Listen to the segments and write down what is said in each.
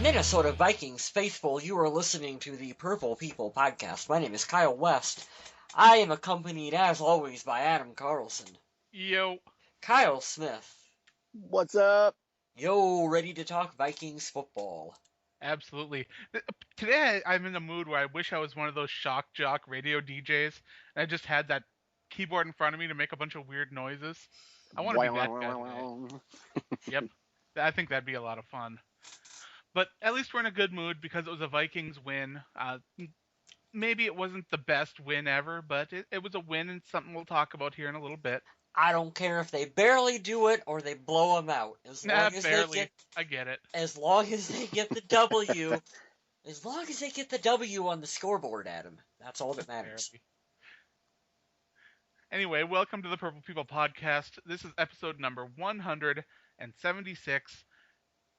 Minnesota Vikings faithful, you are listening to the Purple People podcast. My name is Kyle West. I am accompanied, as always, by Adam Carlson. Yo. Kyle Smith. What's up? Yo, ready to talk Vikings football. Absolutely. Today I'm in a mood where I wish I was one of those shock jock radio DJs and I just had that keyboard in front of me to make a bunch of weird noises. I want to be that guy today. Yep. I think that'd be a lot of fun. But at least we're in a good mood because it was a Vikings win. Maybe it wasn't the best win ever, but it was a win and something we'll talk about here in a little bit. I don't care if they barely do it or they blow them out. Barely. I get it. As long as they get the W. As long as they get the W on the scoreboard, Adam. That's all that matters. Barely. Anyway, welcome to the Purple People podcast. This is episode number 176,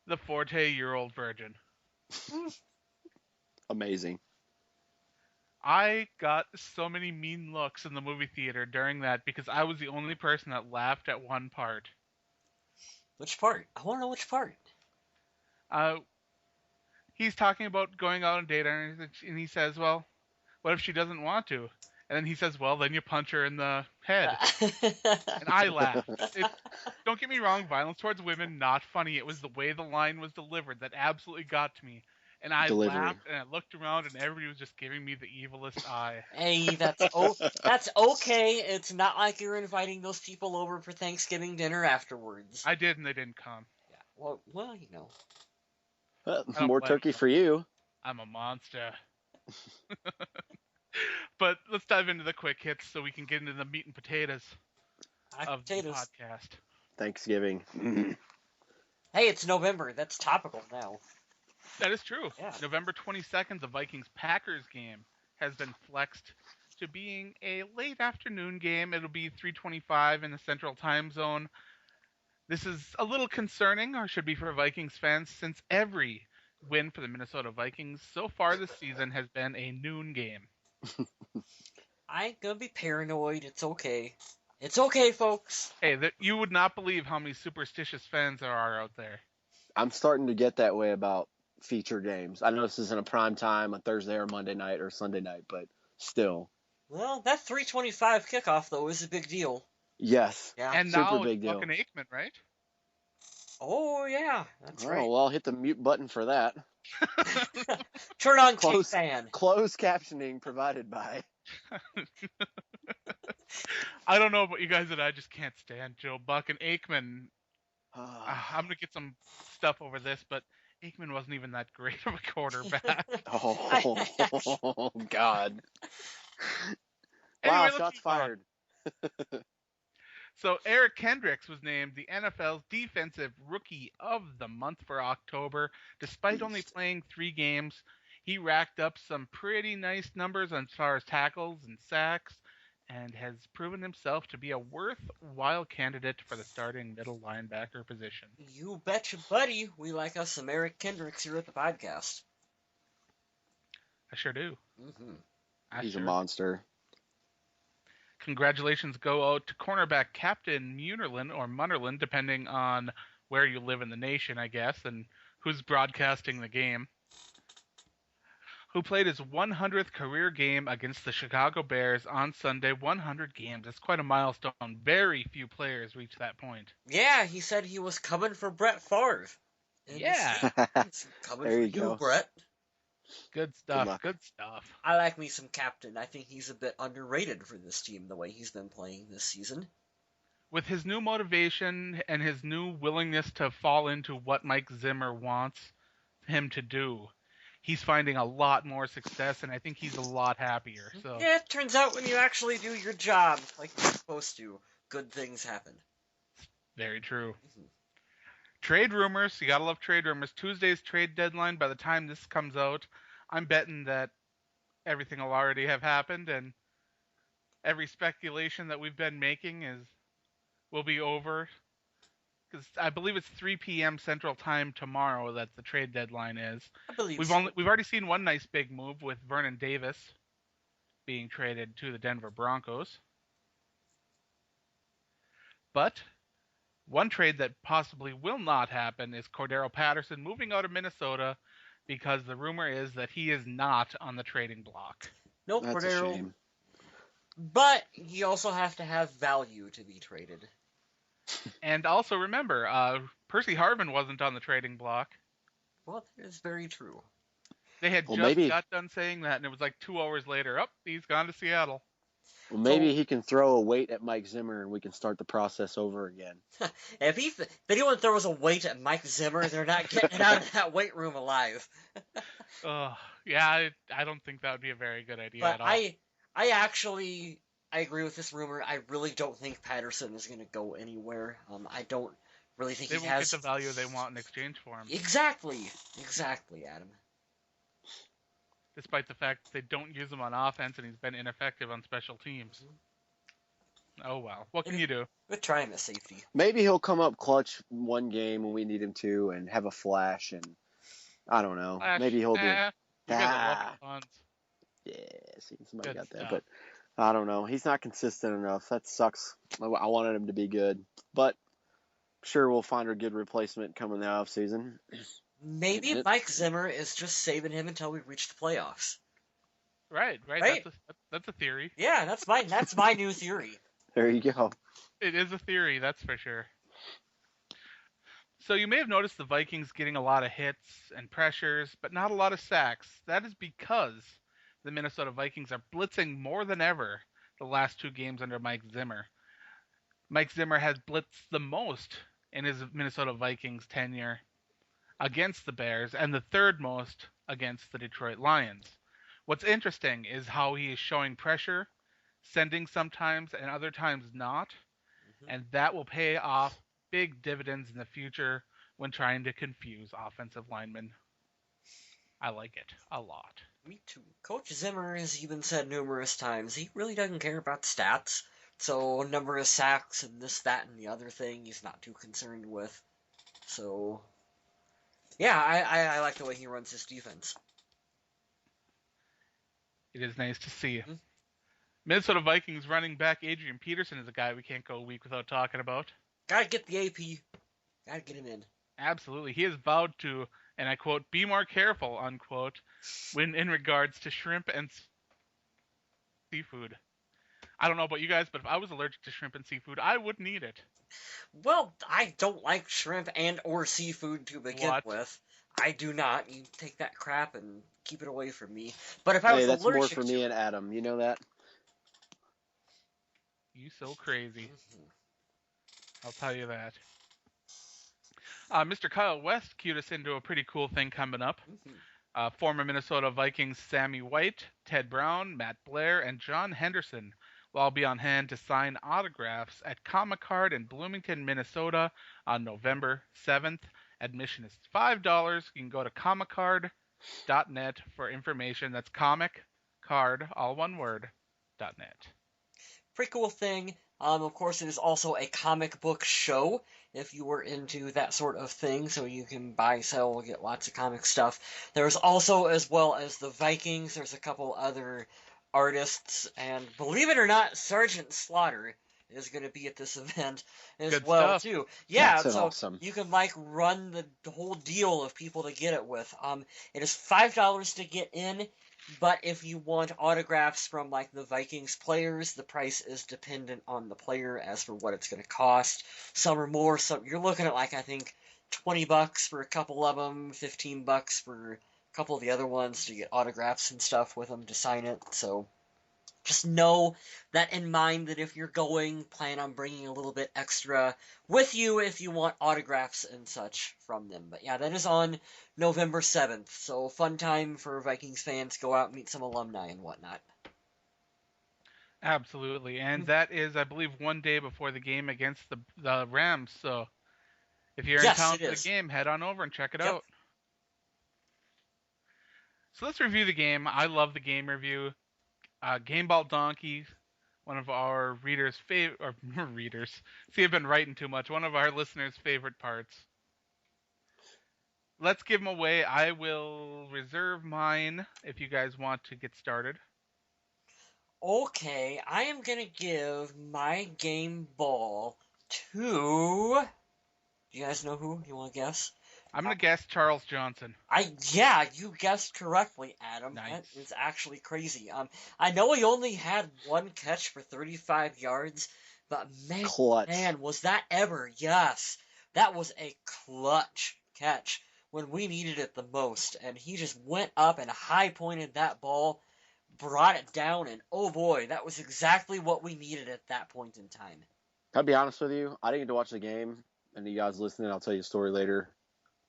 the Forte Year-Old Virgin. Amazing. I got so many mean looks in the movie theater during that because I was the only person that laughed at one part. Which part? I want to know which part. He's talking about going out on a date, and he says, well, what if she doesn't want to? And then he says, well, then you punch her in the head. And I laughed. Don't get me wrong, violence towards women, not funny. It was the way the line was delivered that absolutely got to me. And I laughed, and I looked around, and everybody was just giving me the evilest eye. Hey, that's okay. It's not like you're inviting those people over for Thanksgiving dinner afterwards. I did, and they didn't come. Yeah, well, you know. More turkey for you. I'm a monster. But let's dive into the quick hits so we can get into the meat and potatoes of the podcast. Thanksgiving. Hey, it's November. That's topical now. That is true. Yeah. November 22nd, the Vikings-Packers game has been flexed to being a late afternoon game. It'll be 3:25 in the Central Time Zone. This is a little concerning, or should be for Vikings fans, since every win for the Minnesota Vikings so far this season has been a noon game. I ain't gonna be paranoid. It's okay. It's okay, folks. Hey, you would not believe how many superstitious fans there are out there. I'm starting to get that way about feature games. I know this isn't a prime time, a Thursday or Monday night or Sunday night, but still. Well, that 3:25 kickoff, though, is a big deal. Yes. Yeah. And super now big it's deal. fucking Aikman, right? Oh, yeah. That's right. Oh, well, I'll hit the mute button for that. Turn on Close- K-Fan. Closed captioning provided by. I don't know about you guys, but I just can't stand Joe Buck and Aikman. I'm going to get some stuff over this, but Aikman wasn't even that great of a quarterback. Oh, God. Anyway, Wow, let's shots move on. fired. So Eric Kendricks was named the NFL's Defensive Rookie of the Month for October. Despite only playing 3 games, he racked up some pretty nice numbers as far as tackles and sacks, and has proven himself to be a worthwhile candidate for the starting middle linebacker position. You betcha, buddy. We like us some Eric Kendricks here at the podcast. I sure do. Mm-hmm. He's a monster. Congratulations go out to cornerback Captain Munnerlyn, depending on where you live in the nation, I guess, and who's broadcasting the game, who played his 100th career game against the Chicago Bears on Sunday. 100 games. That's quite a milestone. Very few players reach that point. Yeah, he said he was coming for Brett Favre. And Yeah. he's coming There for you go. Brett. Good Good stuff. luck. Good stuff. I like me some Captain. I think he's a bit underrated for this team, the way he's been playing this season. With his new motivation and his new willingness to fall into what Mike Zimmer wants him to do, he's finding a lot more success, and I think he's a lot happier. So Yeah, it turns out when you actually do your job like you're supposed to, good things happen. Very true. Trade rumors. You gotta love trade rumors. Tuesday's trade deadline. By the time this comes out, I'm betting that everything will already have happened, and every speculation that we've been making will be over. Because I believe it's 3 p.m. Central Time tomorrow that the trade deadline is. I believe We've already seen one nice big move with Vernon Davis being traded to the Denver Broncos. But one trade that possibly will not happen is Cordero Patterson moving out of Minnesota because the rumor is that he is not on the trading block. Nope, That's a Cordero. shame. But you also have to have value to be traded. And also remember, Percy Harvin wasn't on the trading block. Well, that is very true. They had Well, just maybe- got done saying that, and it was like 2 hours later. Oh, he's gone to Seattle. Well, maybe he can throw a weight at Mike Zimmer and we can start the process over again. If anyone throws a weight at Mike Zimmer, they're not getting out of that weight room alive. Yeah, I don't think that would be a very good idea But at all. I agree with this rumor. I really don't think Peterson is going to go anywhere. I don't really think They he won't has get the value they want in exchange for him, Exactly, Adam. despite the fact that they don't use him on offense and he's been ineffective on special teams. Oh well, what can you do? We're trying the safety. Maybe he'll come up clutch one game when we need him to and have a flash, and I don't know. Maybe he'll do. You guys are lucky punts. Yeah, see, somebody Good got that, stuff. but I don't know. He's not consistent enough. That sucks. I wanted him to be good, but I'm sure we'll find a good replacement coming the off season. Maybe Mike Zimmer is just saving him until we reach the playoffs. Right. That's a theory. Yeah, that's my new theory. There you go. It is a theory, that's for sure. So you may have noticed the Vikings getting a lot of hits and pressures, but not a lot of sacks. That is because the Minnesota Vikings are blitzing more than ever the last 2 games under Mike Zimmer. Mike Zimmer has blitzed the most in his Minnesota Vikings tenure against the Bears, and the 3rd most against the Detroit Lions. What's interesting is how he is showing pressure, sending sometimes and other times not, and that will pay off big dividends in the future when trying to confuse offensive linemen. I like it a lot. Me too. Coach Zimmer has even said numerous times he really doesn't care about the stats. So number of sacks and this, that, and the other thing he's not too concerned with. So yeah, I like the way he runs his defense. It is nice to see. Minnesota Vikings running back Adrian Peterson is a guy we can't go a week without talking about. Gotta get the AP. Gotta get him in. Absolutely. He has vowed to, and I quote, be more careful, unquote, when in regards to shrimp and seafood. I don't know about you guys, but if I was allergic to shrimp and seafood, I wouldn't eat it. Well, I don't like shrimp and or seafood to begin with. I do not. You take that crap and keep it away from me. But if I was that's allergic more for me and Adam. You know that? You so crazy. I'll tell you that. Mr. Kyle West cued us into a pretty cool thing coming up. Former Minnesota Vikings Sammy White, Ted Brown, Matt Blair, and John Henderson will all be on hand to sign autographs at Comic Card in Bloomington, Minnesota on November 7th. Admission is $5. You can go to comiccard.net for information. That's comic card, all one word, .net. Pretty cool thing. Of course, it is also a comic book show, if you were into that sort of thing, so you can buy, sell, get lots of comic stuff. There's also, as well as the Vikings, there's a couple other artists, and believe it or not, Sergeant Slaughter is going to be at this event as Good well, stuff. too. Yeah, That's so awesome. you can, run the whole deal of people to get it with. It is $5 to get in. But if you want autographs from, the Vikings players, the price is dependent on the player as for what it's going to cost. Some are more, some you're looking at, I think, $20 for a couple of them, $15 for a couple of the other ones to get autographs and stuff with them to sign it. So just know that in mind that if you're going, plan on bringing a little bit extra with you if you want autographs and such from them. But yeah, that is on November 7th. So fun time for Vikings fans. Go out and meet some alumni and whatnot. Absolutely. And that is, I believe, one day before the game against the Rams. So if you're in town for the game, head on over and check it out. So let's review the game. I love the game review. Gameball Donkey, one of our readers' readers. See, I've been writing too much. One of our listeners' favorite parts. Let's give them away. I will reserve mine if you guys want to get started. Okay, I am going to give my game ball to... Do you guys know who? You want to guess? I'm going to guess Charles Johnson. Yeah, you guessed correctly, Adam. Nice. That is actually crazy. I know he only had one catch for 35 yards, but Clutch. man, was that ever? Yes, that was a clutch catch when we needed it the most, and he just went up and high pointed that ball, brought it down, and oh boy, that was exactly what we needed at that point in time. I'll be honest with you. I didn't get to watch the game, and you guys listening, I'll tell you a story later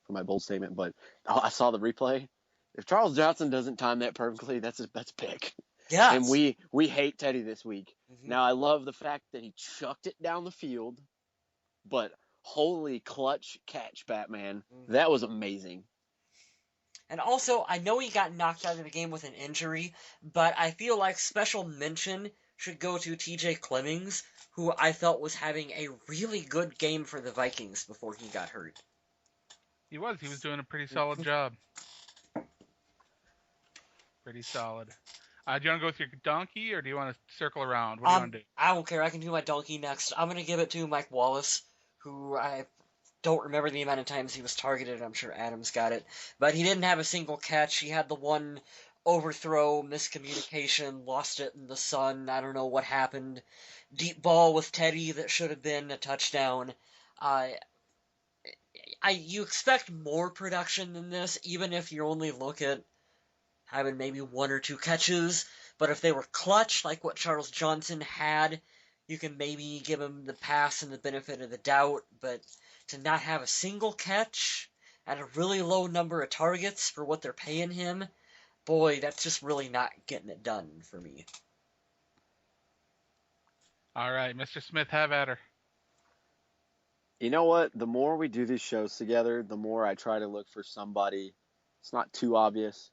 for my bold statement. But I saw the replay. If Charles Johnson doesn't time that perfectly, that's big. Yes. And we hate Teddy this week. Mm-hmm. Now I love the fact that he chucked it down the field, but holy clutch catch, Batman! Mm-hmm. That was amazing. And also, I know he got knocked out of the game with an injury, but I feel like special mention should go to TJ Clemmings, who I felt was having a really good game for the Vikings before he got hurt. He was doing a pretty solid job. Pretty solid. Do you want to go with your donkey, or do you want to circle around? What do you want to do? I don't care. I can do my donkey next. I'm going to give it to Mike Wallace, who I don't remember the amount of times he was targeted. I'm sure Adam's got it. But he didn't have a single catch. He had the one overthrow, miscommunication, lost it in the sun. I don't know what happened. Deep ball with Teddy that should have been a touchdown. You expect more production than this, even if you only look at having maybe one or two catches. But if they were clutch, like what Charles Johnson had, you can maybe give him the pass and the benefit of the doubt. But to not have a single catch at a really low number of targets for what they're paying him, boy, that's just really not getting it done for me. All right, Mr. Smith, have at her. You know what? The more we do these shows together, the more I try to look for somebody. It's not too obvious.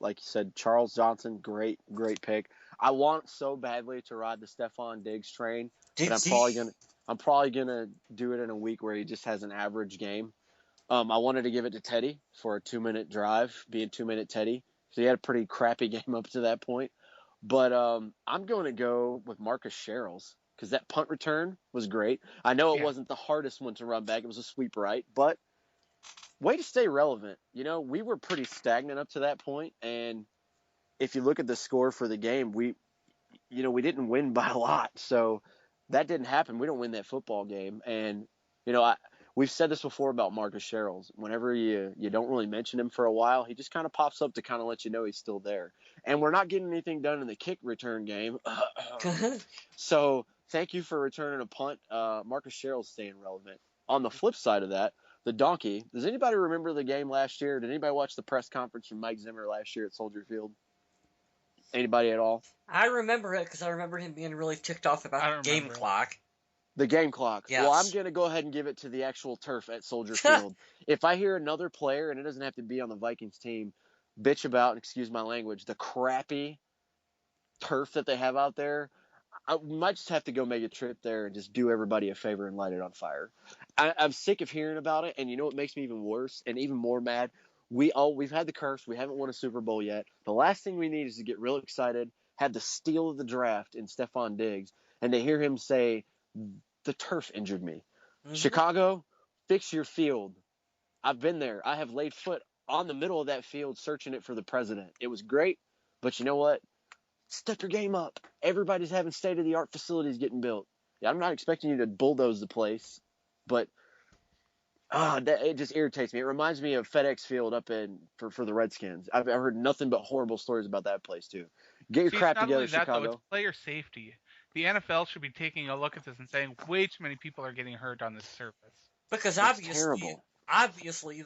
Like you said, Charles Johnson, great pick. I want so badly to ride the Stephon Diggs train, but I'm probably gonna do it in a week where he just has an average game. I wanted to give it to Teddy for a 2-minute drive, being 2-minute Teddy. So he had a pretty crappy game up to that point. But I'm going to go with Marcus Sherrills because that punt return was great. I know it wasn't the hardest one to run back. It was a sweep right, but way to stay relevant. You know, we were pretty stagnant up to that point, and if you look at the score for the game, we didn't win by a lot. So that didn't happen. We don't win that football game. And, we've said this before about Marcus Sherrills. Whenever you don't really mention him for a while, he just kind of pops up to kind of let you know he's still there. And we're not getting anything done in the kick return game. So thank you for returning a punt. Marcus Sherrills staying relevant. On the flip side of that, the donkey. Does anybody remember the game last year? Did anybody watch the press conference from Mike Zimmer last year at Soldier Field? Anybody at all? I remember it because I remember him being really ticked off about the game clock. The game clock. Yes. Well, I'm going to go ahead and give it to the actual turf at Soldier Field. If I hear another player, and it doesn't have to be on the Vikings team, bitch about, and excuse my language, the crappy turf that they have out there, I might just have to go make a trip there and just do everybody a favor and light it on fire. I'm sick of hearing about it, and you know what makes me even worse and even more mad? We've had the curse. We haven't won a Super Bowl yet. The last thing we need is to get real excited, have the steal of the draft in Stephon Diggs, and to hear him say, the turf injured me. Mm-hmm. Chicago, fix your field. I've been there. I have laid foot on the middle of that field searching it for the president. It was great, but you know what? Step your game up. Everybody's having state-of-the-art facilities getting built. Yeah, I'm not expecting you to bulldoze the place, but it just irritates me. It reminds me of FedEx Field up for the Redskins. I've heard nothing but horrible stories about that place too. Get your crap together, Chicago. Not only that, though, it's player safety. The NFL should be taking a look at this and saying way too many people are getting hurt on this surface. Because obviously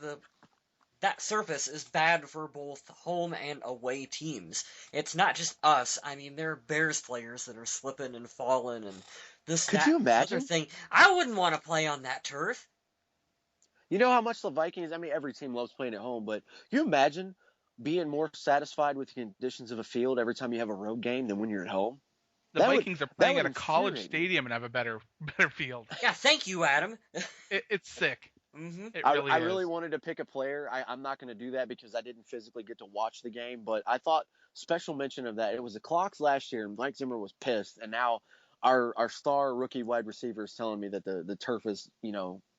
that surface is bad for both home and away teams. It's not just us. I mean, there are Bears players that are slipping and falling and this, Could you imagine? Other thing. I wouldn't want to play on that turf. You know how much the Vikings, I mean, every team loves playing at home, but can you imagine being more satisfied with the conditions of a field every time you have a road game than when you're at home? The Vikings are playing at a college stadium and have a better field. Yeah, thank you, Adam. It's sick. Mm-hmm. I really wanted to pick a player. I'm not going to do that because I didn't physically get to watch the game, but I thought special mention of that. It was the clocks last year, and Mike Zimmer was pissed, and now our star rookie wide receiver is telling me that the turf is,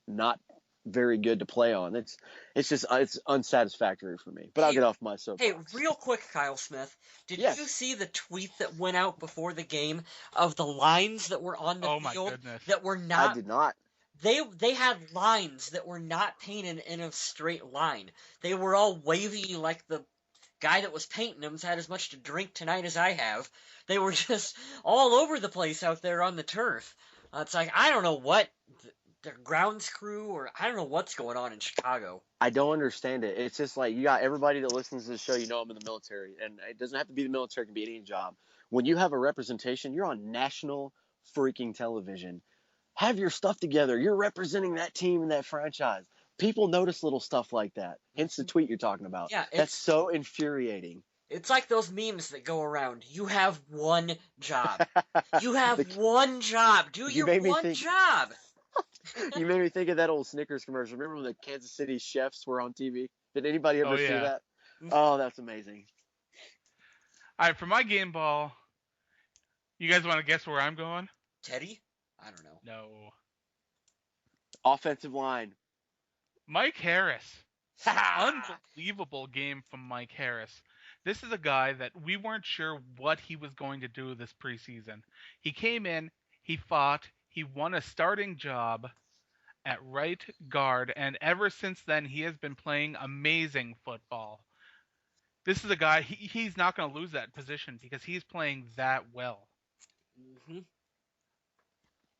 not very good to play on. It's just it's unsatisfactory for me. But I'll get off my Hey, soapbox. real quick, Kyle Smith, did Yes. you see the tweet that went out before the game of the lines that were on the Oh my field goodness. that were I not? did not. They had lines that were not painted in a straight line. They were all wavy, like the guy that was painting them had as much to drink tonight as I have. They were just all over the place out there on the turf. It's like I don't know what the grounds crew or I don't know what's going on in Chicago. I don't understand it. It's just like you got everybody that listens to the show, I'm in the military. And it doesn't have to be the military, it can be any job. When you have a representation, you're on national freaking television. Have your stuff together. You're representing that team and that franchise. People notice little stuff like that. Hence the tweet you're talking about. Yeah, that's so infuriating. It's like those memes that go around. You have one job. You have one job. Do your one job. You made me think of that old Snickers commercial. Remember when the Kansas City chefs were on TV? Did anybody ever see that? Oh, that's amazing. All right, for my game ball, you guys want to guess where I'm going? Teddy? I don't know. No. Offensive line. Mike Harris. Unbelievable game from Mike Harris. This is a guy that we weren't sure what he was going to do this preseason. He came in, he fought, he won a starting job at right guard, and ever since then he has been playing amazing football. This is a guy, he's not going to lose that position because he's playing that well. Mm-hmm.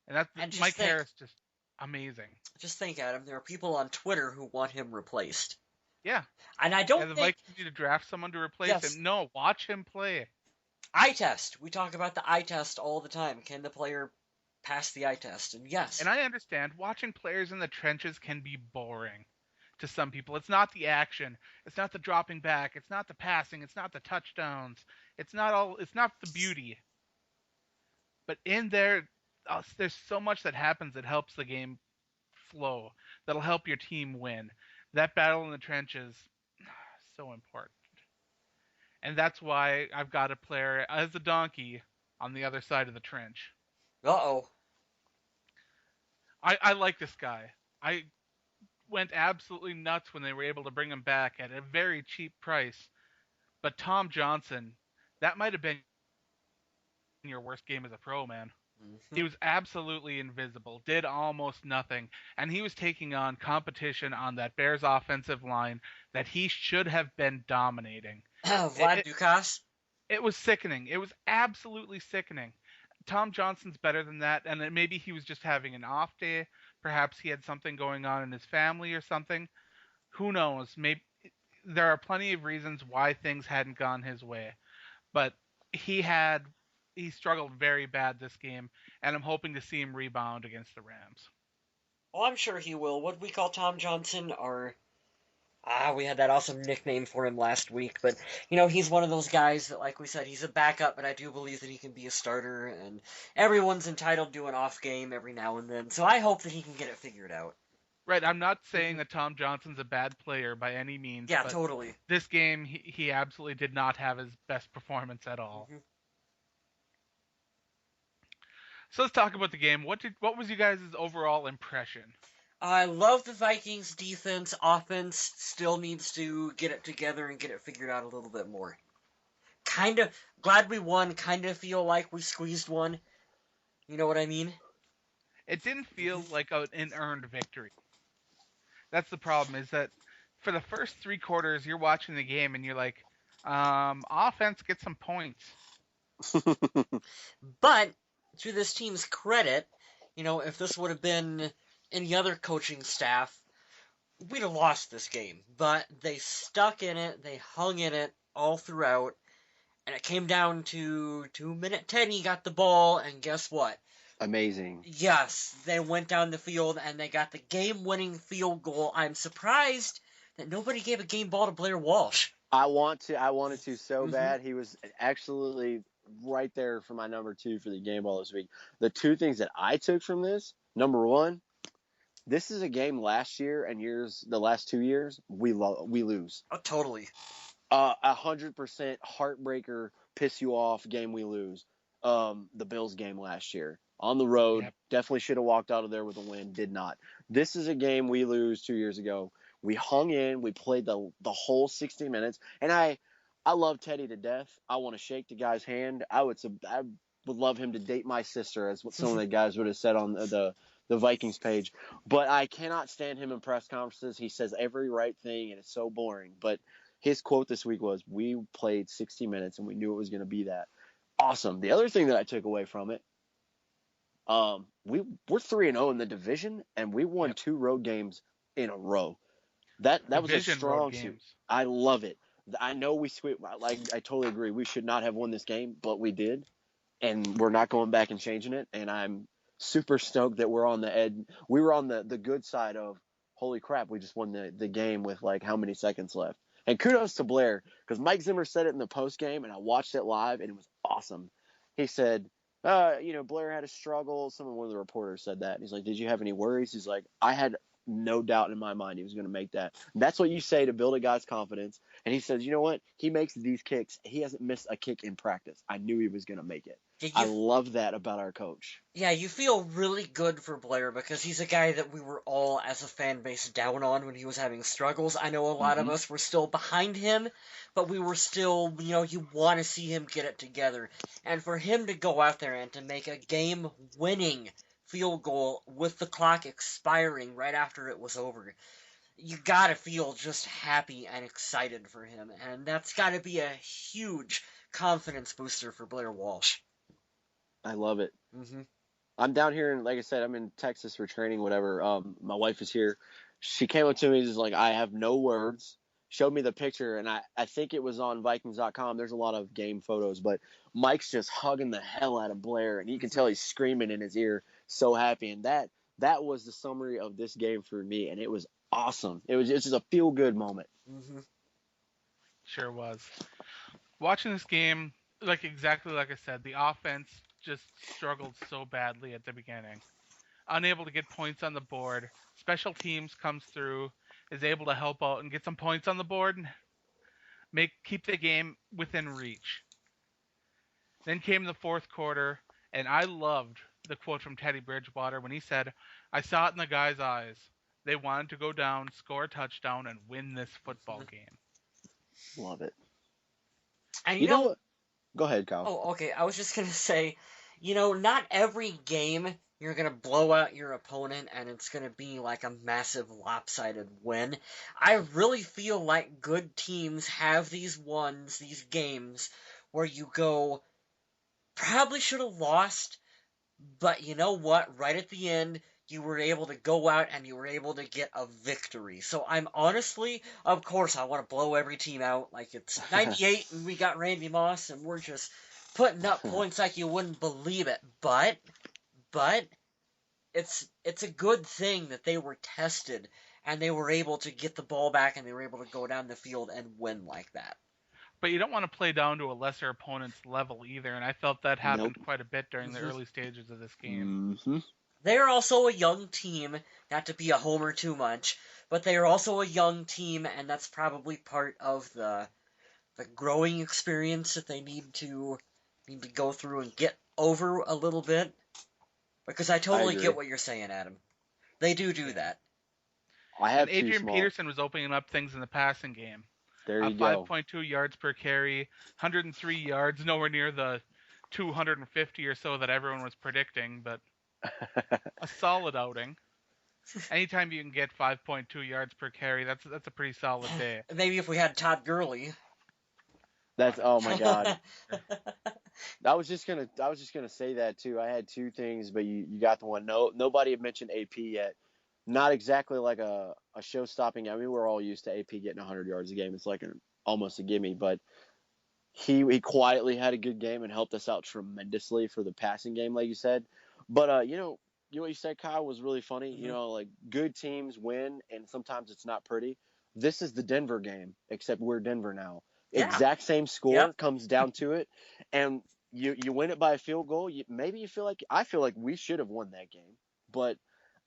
And Mike Harris, just amazing. Just think, Adam, there are people on Twitter who want him replaced. Yeah. And I don't think... the Vikings need to draft someone to replace him. No, watch him play. Eye test. We talk about the eye test all the time. Can the player pass the eye test? And yes. And I understand watching players in the trenches can be boring to some people. It's not the action. It's not the dropping back. It's not the passing. It's not the touchdowns. It's not the beauty. But in there, there's so much that happens that helps the game flow. That'll help your team win. That battle in the trenches, so important. And that's why I've got a player as a donkey on the other side of the trench. Uh-oh. I like this guy. I went absolutely nuts when they were able to bring him back at a very cheap price. But Tom Johnson, that might have been your worst game as a pro, man. He was absolutely invisible, did almost nothing, and he was taking on competition on that Bears offensive line that he should have been dominating. Vlad Dukas? It was sickening. It was absolutely sickening. Tom Johnson's better than that, and maybe he was just having an off day. Perhaps he had something going on in his family or something. Who knows? Maybe there are plenty of reasons why things hadn't gone his way, but he struggled very bad this game, and I'm hoping to see him rebound against the Rams. Well, I'm sure he will. What we call Tom Johnson, we had that awesome nickname for him last week, but, he's one of those guys that, like we said, he's a backup, but I do believe that he can be a starter, and everyone's entitled to an off game every now and then, so I hope that he can get it figured out. Right, I'm not saying that Tom Johnson's a bad player by any means. Yeah, totally. This game, he absolutely did not have his best performance at all. Mm-hmm. So let's talk about the game. What was you guys' overall impression? I love the Vikings defense. Offense still needs to get it together and get it figured out a little bit more. Kind of glad we won. Kind of feel like we squeezed one. You know what I mean? It didn't feel like an earned victory. That's the problem, is that for the first 3 quarters, you're watching the game and you're like, offense, get some points. But to this team's credit, if this would have been any other coaching staff, we'd have lost this game. But they stuck in it, they hung in it all throughout, and it came down to 2-minute 10, he got the ball, and guess what? Amazing. Yes, they went down the field, and they got the game-winning field goal. I'm surprised that nobody gave a game ball to Blair Walsh. I wanted to so bad. He was absolutely right there for my number 2 for the game ball this week. The 2 things that I took from this, number 1, this is a game last year and the last 2 years, we lose. Oh, totally. 100% heartbreaker, piss you off game we lose. the Bills game last year. On the road, Yep. definitely should have walked out of there with a win, did not. This is a game we lose 2 years ago. We hung in, we played the whole 60 minutes, and I love Teddy to death. I want to shake the guy's hand. I would love him to date my sister, as what some of the guys would have said on the Vikings page. But I cannot stand him in press conferences. He says every right thing, and it's so boring. But his quote this week was, "We played 60 minutes, and we knew it was going to be that." Awesome. The other thing that I took away from it, we're 3-0 in the division, and we won 2 road games in a row. That was a Division road strong suit. games. I love it. I know we sweep. Like, I totally agree. We should not have won this game, but we did, and we're not going back and changing it. And I'm super stoked that we're on the edge. We were on the good side of, holy crap, we just won the game with like how many seconds left. And kudos to Blair, because Mike Zimmer said it in the post game, and I watched it live, and it was awesome. He said, Blair had a struggle. One of the reporters said that. And he's like, "Did you have any worries?" He's like, "I had no doubt in my mind he was going to make that." And that's what you say to build a guy's confidence. And he says, "You know what? He makes these kicks. He hasn't missed a kick in practice. I knew he was going to make it." I love that about our coach. Yeah, you feel really good for Blair because he's a guy that we were all, as a fan base, down on when he was having struggles. I know a lot of us were still behind him, but we were still, you want to see him get it together. And for him to go out there and to make a game-winning field goal with the clock expiring right after it was over, you gotta feel just happy and excited for him. And that's gotta be a huge confidence booster for Blair Walsh. I love it. Mm-hmm. I'm down here, and like I said, I'm in Texas for training, whatever. My wife is here. She came up to me and was like, "I have no words." Showed me the picture, and I think it was on Vikings.com. There's a lot of game photos, but Mike's just hugging the hell out of Blair, and you can tell he's screaming in his ear, so happy. And that was the summary of this game for me, and it was awesome. It's just a feel-good moment. Mm-hmm. Sure was. Watching this game, exactly like I said, the offense just struggled so badly at the beginning. Unable to get points on the board. Special teams comes through, is able to help out and get some points on the board, and keep the game within reach. Then came the fourth quarter, and I loved the quote from Teddy Bridgewater when he said, "I saw it in the guys' eyes. They wanted to go down, score a touchdown, and win this football game." Love it. And you know what? Go ahead, Kyle. Oh, okay. I was just going to say, not every game you're going to blow out your opponent and it's going to be like a massive lopsided win. I really feel like good teams have these games where you go, probably should have lost, but you know what? Right at the end, you were able to go out and you were able to get a victory. So I'm honestly, of course, I want to blow every team out. Like it's 98 and we got Randy Moss and we're just putting up points like you wouldn't believe it. But it's a good thing that they were tested and they were able to get the ball back and they were able to go down the field and win like that. But you don't want to play down to a lesser opponent's level either, and I felt that happened quite a bit during the early stages of this game. Mm-hmm. They're also a young team, not to be a homer too much, but they are also a young team, and that's probably part of the growing experience that they need to go through and get over a little bit. Because I totally get what you're saying, Adam. They do that. Adrian Peterson was opening up things in the passing game. There you go. 5.2 yards per carry, 103 yards, nowhere near the 250 or so that everyone was predicting, but a solid outing. Anytime you can get 5.2 yards per carry, that's a pretty solid day. Maybe if we had Todd Gurley. Oh my God. I was just gonna say that too. I had two things, but you got the one. Nobody had mentioned AP yet. Not exactly like a show-stopping. I mean, we're all used to AP getting 100 yards a game. It's like almost a gimme, but he quietly had a good game and helped us out tremendously for the passing game, like you said. But you know what you said, Kyle, was really funny. Mm-hmm. Like good teams win, and sometimes it's not pretty. This is the Denver game, except we're Denver now. Yeah. Exact same score comes down to it, and you win it by a field goal. I feel like we should have won that game, but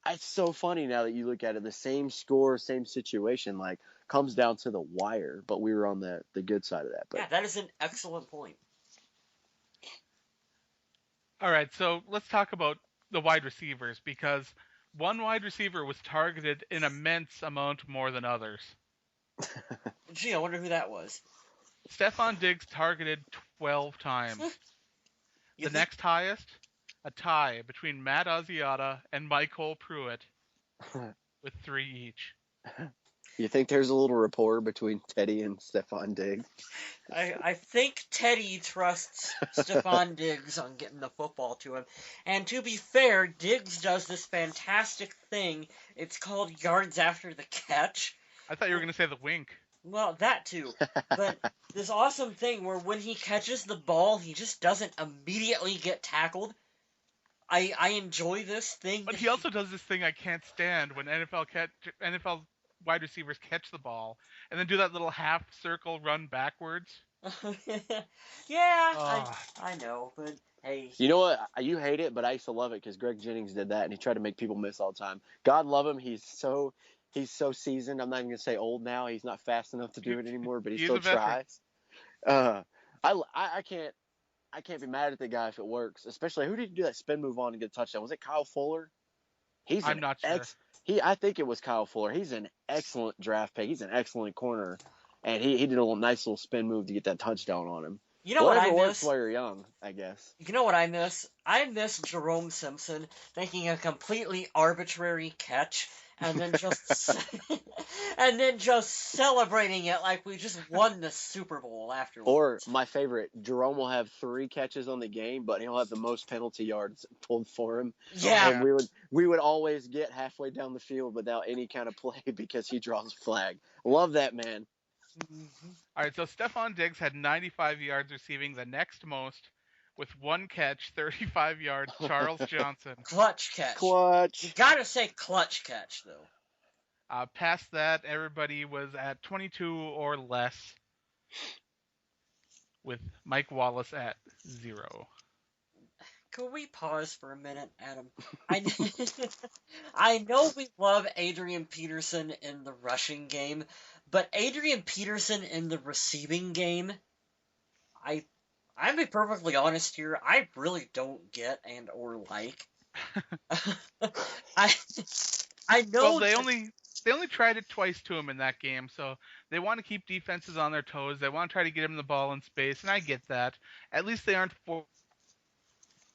it's so funny now that you look at it. The same score, same situation, like comes down to the wire. But we were on the good side of that. But yeah, that is an excellent point. All right, so let's talk about the wide receivers because one wide receiver was targeted an immense amount more than others. Gee, I wonder who that was. Stephon Diggs targeted 12 times. The next highest, a tie between Matt Asiata and Michael Pruitt with 3 each. You think there's a little rapport between Teddy and Stephon Diggs? I think Teddy trusts Stephon Diggs on getting the football to him. And to be fair, Diggs does this fantastic thing. It's called yards after the catch. I thought you were going to say the wink. Well, that too. But this awesome thing where when he catches the ball, he just doesn't immediately get tackled. I enjoy this thing. But he also does this thing I can't stand when NFL wide receivers catch the ball and then do that little half circle run backwards. Yeah, I know, but hey. You know what? You hate it, but I used to love it because Greg Jennings did that, and he tried to make people miss all the time. God love him. He's so seasoned. I'm not even gonna say old now. He's not fast enough to do it anymore, but he still tries. I can't be mad at the guy if it works. Especially, who did you do that spin move on and get a touchdown? Was it Kyle Fuller? I'm not sure. I think it was Kyle Fuller. He's an excellent draft pick. He's an excellent corner, and he did a nice little spin move to get that touchdown on him. You know what I miss? Works while you're young, I guess. You know what I miss? I miss Jerome Simpson making a completely arbitrary catch and then just celebrating it like we just won the Super Bowl afterwards. Or my favorite, Jerome will have 3 catches on the game, but he'll have the most penalty yards pulled for him. Yeah. And we would always get halfway down the field without any kind of play because he draws a flag. Love that man. Mm-hmm. All right, so Stephon Diggs had 95 yards receiving, the next most with 1 catch, 35 yards, Charles Johnson. Clutch catch. You gotta say clutch catch, though. Past that, everybody was at 22 or less, with Mike Wallace at 0. Could we pause for a minute, Adam? I know we love Adrian Peterson in the rushing game, but Adrian Peterson in the receiving game, I'll be perfectly honest here, I really don't get and or like. I know. Well, they only tried it twice to him in that game, so they want to keep defenses on their toes. They want to try to get him the ball in space, and I get that. At least they aren't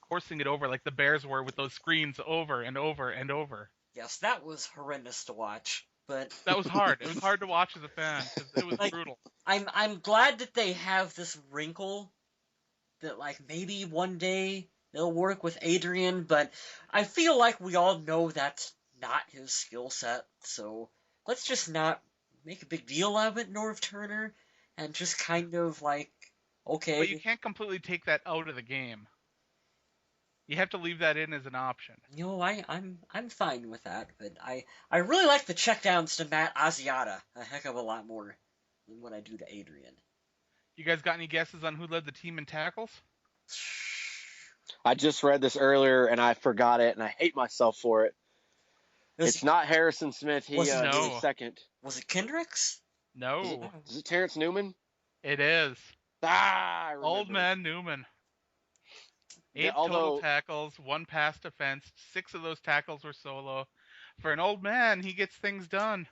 forcing it over like the Bears were with those screens over and over and over. Yes, that was horrendous to watch. But that was hard. It was hard to watch as a fan because it was brutal. I'm glad that they have this wrinkle that maybe one day they'll work with Adrian, but I feel like we all know that's not his skill set. So let's just not make a big deal of it, Norv Turner, and just kind of okay. But you can't completely take that out of the game. You have to leave that in as an option. I'm fine with that, but I really like the checkdowns to Matt Asiata a heck of a lot more than what I do to Adrian. You guys got any guesses on who led the team in tackles? I just read this earlier and I forgot it, and I hate myself for it. It's not Harrison Smith. He was second. Was it Kendricks? No. Is it Terrence Newman? It is. I remember. Old man Newman. 8 total tackles, 1 pass defense. 6 of those tackles were solo. For an old man, he gets things done.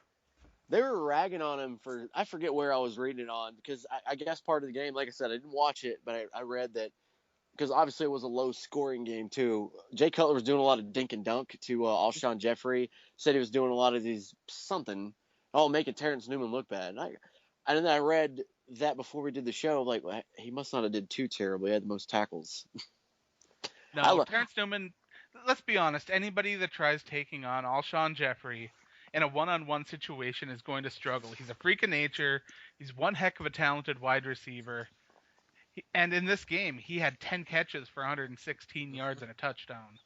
They were ragging on him for, I forget where I was reading it on, because I guess part of the game, like I said, I didn't watch it, but I read that, because obviously it was a low-scoring game, too. Jay Cutler was doing a lot of dink and dunk to Alshon Jeffrey. Said he was doing a lot of these making Terrence Newman look bad. And then I read that before we did the show, he must not have did too terribly. He had the most tackles. No, Terrence Newman, let's be honest, anybody that tries taking on Alshon Jeffrey in a one-on-one situation is going to struggle. He's a freak of nature. He's one heck of a talented wide receiver. And in this game, he had 10 catches for 116 yards and a touchdown.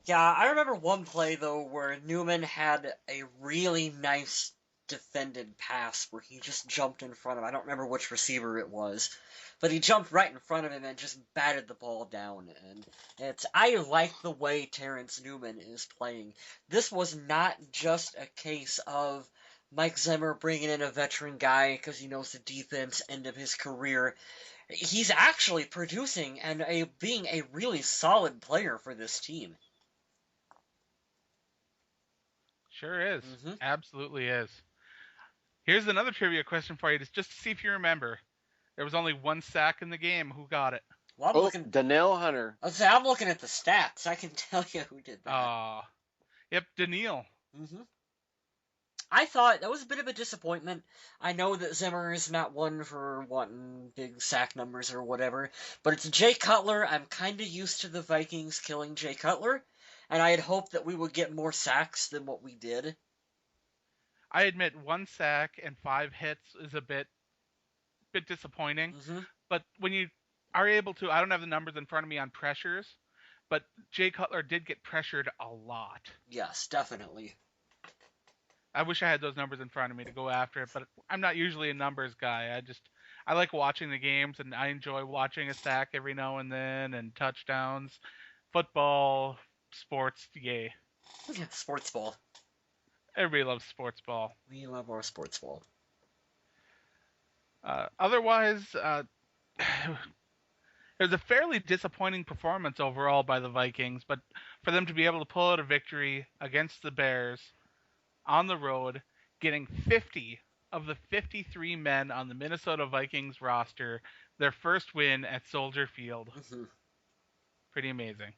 Yeah, I remember one play, though, where Newman had a really nice defended pass where he just jumped in front of him. I don't remember which receiver it was. But he jumped right in front of him and just batted the ball down. And I like the way Terrence Newman is playing. This was not just a case of Mike Zimmer bringing in a veteran guy because he knows the defense, end of his career. He's actually producing and being a really solid player for this team. Sure is. Mm-hmm. Absolutely is. Here's another trivia question for you, just to see if you remember. There was only one sack in the game. Who got it? Well, Danielle Hunter. I'm looking at the stats. I can tell you who did that. Yep, Daniil. Mm-hmm. I thought that was a bit of a disappointment. I know that Zimmer is not one for wanting big sack numbers or whatever, but it's Jay Cutler. I'm kind of used to the Vikings killing Jay Cutler, and I had hoped that we would get more sacks than what we did. I admit 1 sack and 5 hits is a bit disappointing, Mm-hmm. but when you are able to, I don't have the numbers in front of me on pressures, but Jay Cutler did get pressured a lot. Yes, definitely. I wish I had those numbers in front of me to go after it, but I'm not usually a numbers guy. I like watching the games, and I enjoy watching a sack every now and then, and touchdowns, football, sports, yay. Sports ball. Everybody loves sports ball. We love our sports ball. Otherwise, it was a fairly disappointing performance overall by the Vikings, but for them to be able to pull out a victory against the Bears on the road, getting 50 of the 53 men on the Minnesota Vikings roster their first win at Soldier Field. Mm-hmm. Pretty amazing.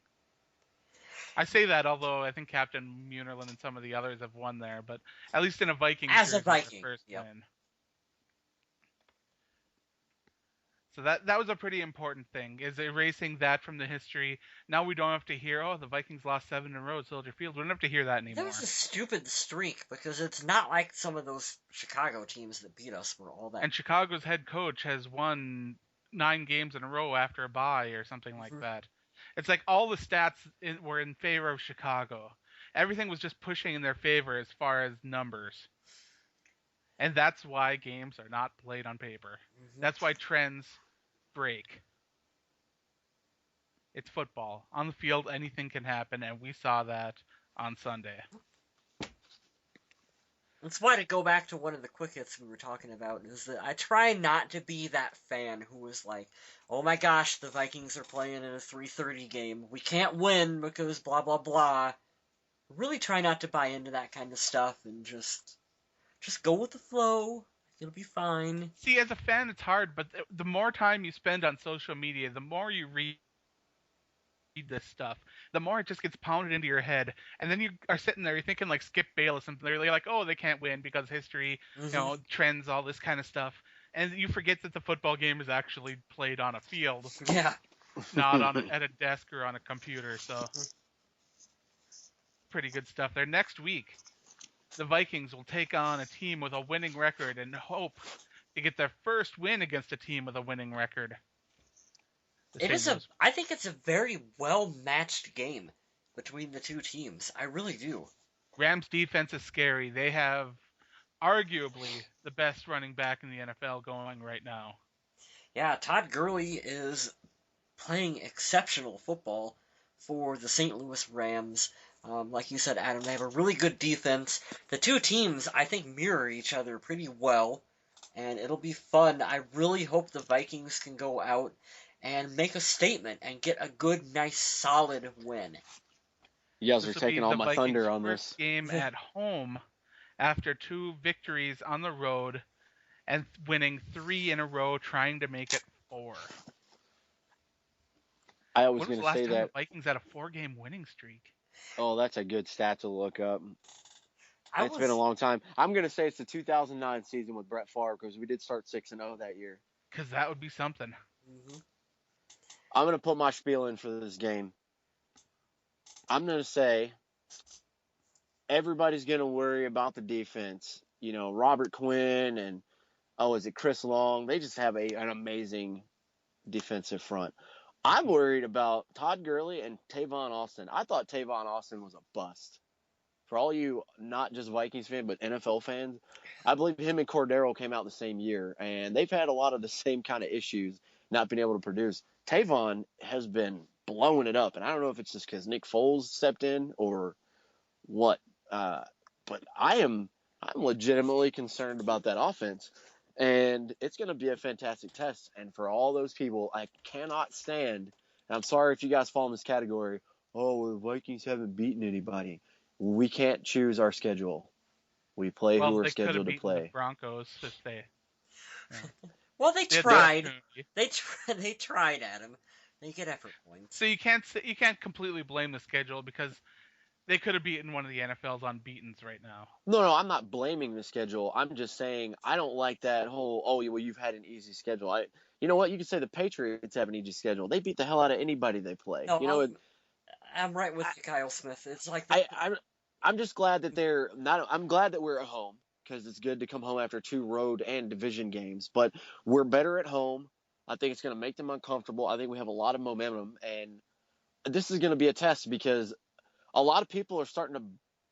I say that, although I think Captain Munerlin and some of the others have won there, but at least in a Vikings As a Viking, their first yep. win. So that was a pretty important thing, is erasing that from the history. Now we don't have to hear, the Vikings lost 7 in a row at Soldier Field. We don't have to hear that anymore. That was a stupid streak, because it's not like some of those Chicago teams that beat us were all that. And Chicago's head coach has won 9 games in a row after a bye or something like that. It's like all the stats were in favor of Chicago. Everything was just pushing in their favor as far as numbers. And that's why games are not played on paper. Mm-hmm. That's why trends break. It's football. On the field, anything can happen, and we saw that on Sunday. That's why, to go back to one of the quick hits we were talking about, is that I try not to be that fan who was like, oh my gosh, the Vikings are playing in a 3:30 game. We can't win because blah, blah, blah. Really try not to buy into that kind of stuff and just go with the flow. It'll be fine. See, as a fan, it's hard, but the more time you spend on social media, the more you read this stuff, the more it just gets pounded into your head, and then you are sitting there, you're thinking like Skip Bayless, and they're like, oh, they can't win because history, trends, all this kind of stuff, and you forget that the football game is actually played on a field, not at a desk or on a computer. So pretty good stuff there. Next week, the Vikings will take on a team with a winning record and hope to get their first win against a team with a winning record. I think it's a very well-matched game between the two teams. I really do. Rams defense is scary. They have arguably the best running back in the NFL going right now. Yeah, Todd Gurley is playing exceptional football for the St. Louis Rams. Like you said, Adam, they have a really good defense. The two teams, I think, mirror each other pretty well, and it'll be fun. I really hope the Vikings can go out and make a statement and get a good, nice, solid win. You guys are taking all my thunder on this. First game at home after 2 victories on the road and winning 3 in a row, trying to make it 4. I was going to say that the Vikings had a 4-game winning streak. Oh, that's a good stat to look up. It's been a long time. I'm going to say it's the 2009 season with Brett Favre, because we did start 6-0 that year. Because that would be something. Mm-hmm. I'm going to put my spiel in for this game. I'm going to say everybody's going to worry about the defense. You know, Robert Quinn and, is it Chris Long? They just have an amazing defensive front. I'm worried about Todd Gurley and Tavon Austin. I thought Tavon Austin was a bust. For all you not just Vikings fans, but NFL fans, I believe him and Cordero came out the same year, and they've had a lot of the same kind of issues not being able to produce. Tavon has been blowing it up, and I don't know if it's just because Nick Foles stepped in or what, but I'm legitimately concerned about that offense. And it's going to be a fantastic test. And for all those people, I cannot stand, and I'm sorry if you guys fall in this category, oh, well, the Vikings haven't beaten anybody. We can't choose our schedule. We play who Well, we're they could have scheduled to beaten the play. Broncos if they. Well, they They had the tried. opportunity. They tried, Adam. They get effort points. So you can't completely blame the schedule because they could have beaten one of the NFL's unbeatens right now. No, I'm not blaming the schedule. I'm just saying I don't like that whole, oh, well, you've had an easy schedule. You know what? You could say the Patriots have an easy schedule. They beat the hell out of anybody they play. No, You know, I'm right with you, Kyle Smith. It's like I'm just glad that they're not. I'm glad that we're at home because it's good to come home after 2 road and division games. But we're better at home. I think it's going to make them uncomfortable. I think we have a lot of momentum, and this is going to be a test because a lot of people are starting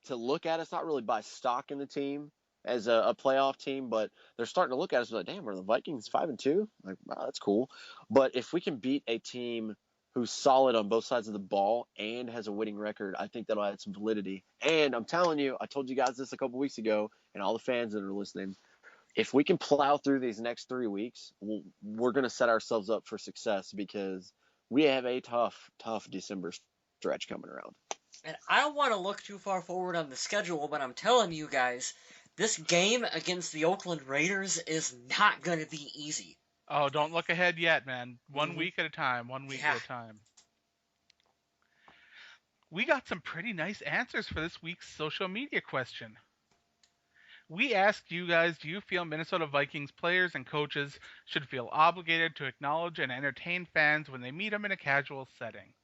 to look at us, not really by stock in the team as a playoff team, but they're starting to look at us like, damn, are the Vikings 5-2? Like, wow, that's cool. But if we can beat a team who's solid on both sides of the ball and has a winning record, I think that'll add some validity. And I'm telling you, I told you guys this a couple weeks ago, and all the fans that are listening, if we can plow through these next 3 weeks, we're going to set ourselves up for success because we have a tough December stretch coming around. And I don't want to look too far forward on the schedule, but I'm telling you guys, this game against the Oakland Raiders is not going to be easy. Oh, don't look ahead yet, man. One week at a time. 1 week at a time. We got some pretty nice answers for this week's social media question. We asked you guys, do you feel Minnesota Vikings players and coaches should feel obligated to acknowledge and entertain fans when they meet them in a casual setting?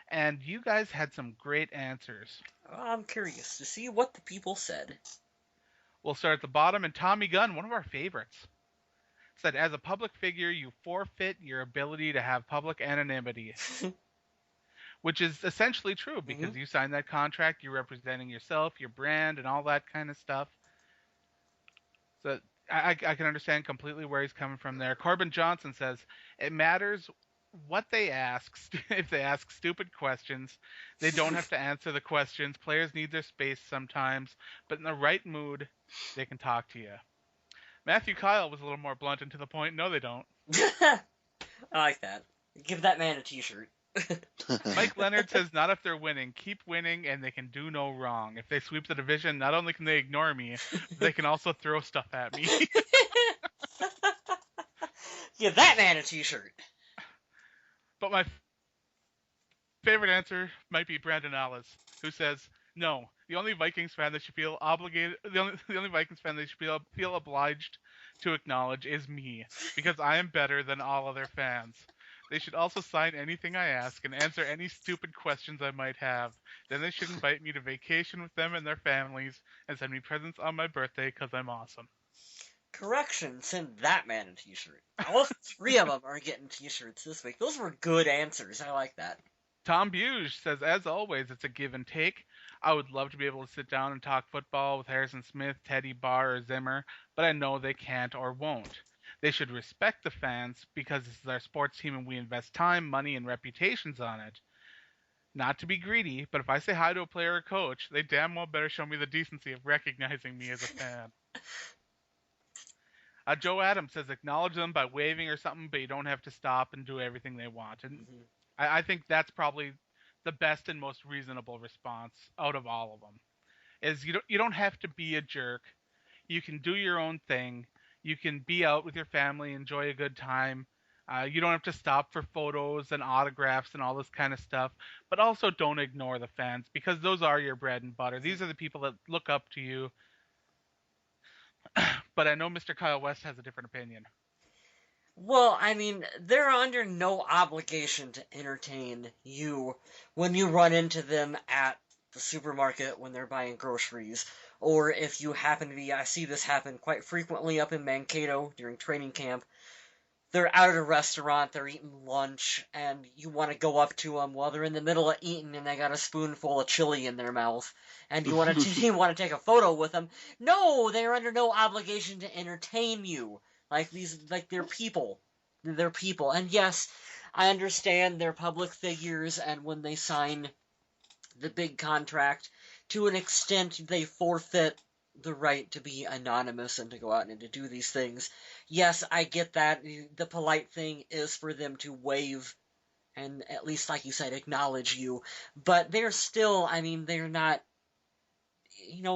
And you guys had some great answers. I'm curious to see what the people said. We'll start at the bottom, and Tommy Gunn, one of our favorites, said, as a public figure, you forfeit your ability to have public anonymity. Which is essentially true, because you signed that contract, you're representing yourself, your brand, and all that kind of stuff. So I can understand completely where he's coming from there. Corbin Johnson says, it matters what they ask. If they ask stupid questions, they don't have to answer the questions. Players need their space sometimes, but in the right mood, they can talk to you. Matthew Kyle was a little more blunt and to the point. No, they don't. I like that. Give that man a t-shirt. Mike Leonard says, not if they're winning. Keep winning and they can do no wrong. If they sweep the division, not only can they ignore me, but they can also throw stuff at me. Give that man a t-shirt. But my favorite answer might be Brandon Alice, who says, no, the only Vikings fan that should feel obligated, the only Vikings fan that should feel obliged to acknowledge is me, because I am better than all other fans. They should also sign anything I ask and answer any stupid questions I might have. Then they should invite me to vacation with them and their families and send me presents on my birthday because I'm awesome. Correction, send that man a t-shirt. All 3 of them are getting t-shirts this week. Those were good answers. I like that. Tom Buge says, as always, it's a give and take. I would love to be able to sit down and talk football with Harrison Smith, Teddy Barr, or Zimmer, but I know they can't or won't. They should respect the fans because this is our sports team and we invest time, money, and reputations on it. Not to be greedy, but if I say hi to a player or coach, they damn well better show me the decency of recognizing me as a fan. Joe Adams says, acknowledge them by waving or something, but you don't have to stop and do everything they want. And I think that's probably the best and most reasonable response out of all of them. Is you don't have to be a jerk. You can do your own thing. You can be out with your family, enjoy a good time. You don't have to stop for photos and autographs and all this kind of stuff. But also don't ignore the fans, because those are your bread and butter. These are the people that look up to you. But I know Mr. Kyle West has a different opinion. Well, I mean, they're under no obligation to entertain you when you run into them at the supermarket when they're buying groceries. Or if you happen to be, I see this happen quite frequently up in Mankato during training camp. They're out at a restaurant, they're eating lunch, and you want to go up to them while they're in the middle of eating and they got a spoonful of chili in their mouth, and you want to take a photo with them. No, they're under no obligation to entertain you. They're people. They're people. And yes, I understand they're public figures, and when they sign the big contract, to an extent they forfeit the right to be anonymous and to go out and to do these things. Yes, I get that. The polite thing is for them to wave and, at least like you said, acknowledge you. But they're still, I mean, they're not,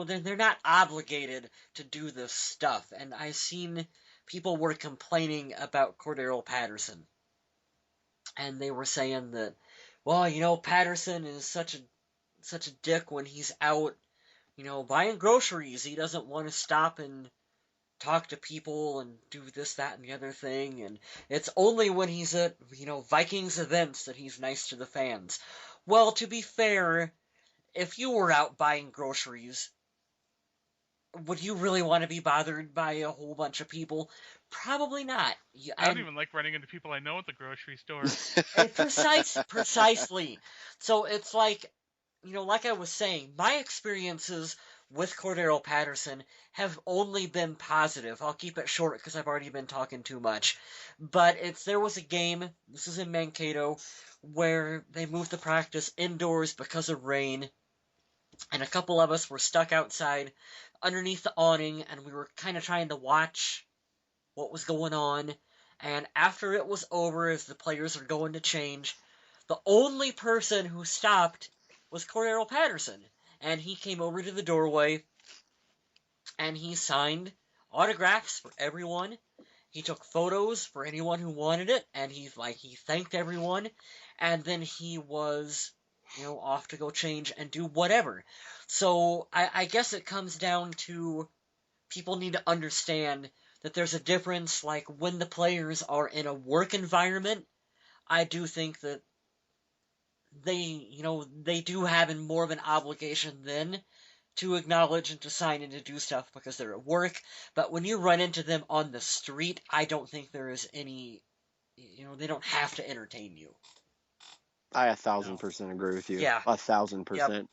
they're not obligated to do this stuff. And I've seen people were complaining about Cordero Patterson. And they were saying that, well, Patterson is such a dick when he's out, buying groceries. He doesn't want to stop and talk to people and do this, that, and the other thing. And it's only when he's at, Vikings events that he's nice to the fans. Well, to be fair, if you were out buying groceries, would you really want to be bothered by a whole bunch of people? Probably not. I don't even like running into people I know at the grocery store. Precisely. So it's like, like I was saying, my experiences with Cordero Patterson have only been positive. I'll keep it short because I've already been talking too much. But there was a game, this is in Mankato, where they moved the practice indoors because of rain. And a couple of us were stuck outside underneath the awning, and we were kind of trying to watch what was going on. And after it was over, as the players were going to change, the only person who stopped was Cordero Patterson. And he came over to the doorway, and he signed autographs for everyone. He took photos for anyone who wanted it, and he thanked everyone. And then he was, off to go change and do whatever. So I guess it comes down to people need to understand that there's a difference, like when the players are in a work environment, I do think that they do have more of an obligation then to acknowledge and to sign and to do stuff because they're at work. But when you run into them on the street, I don't think there is any, they don't have to entertain you. I 1,000% agree with you. Yeah. 1,000%. Yep.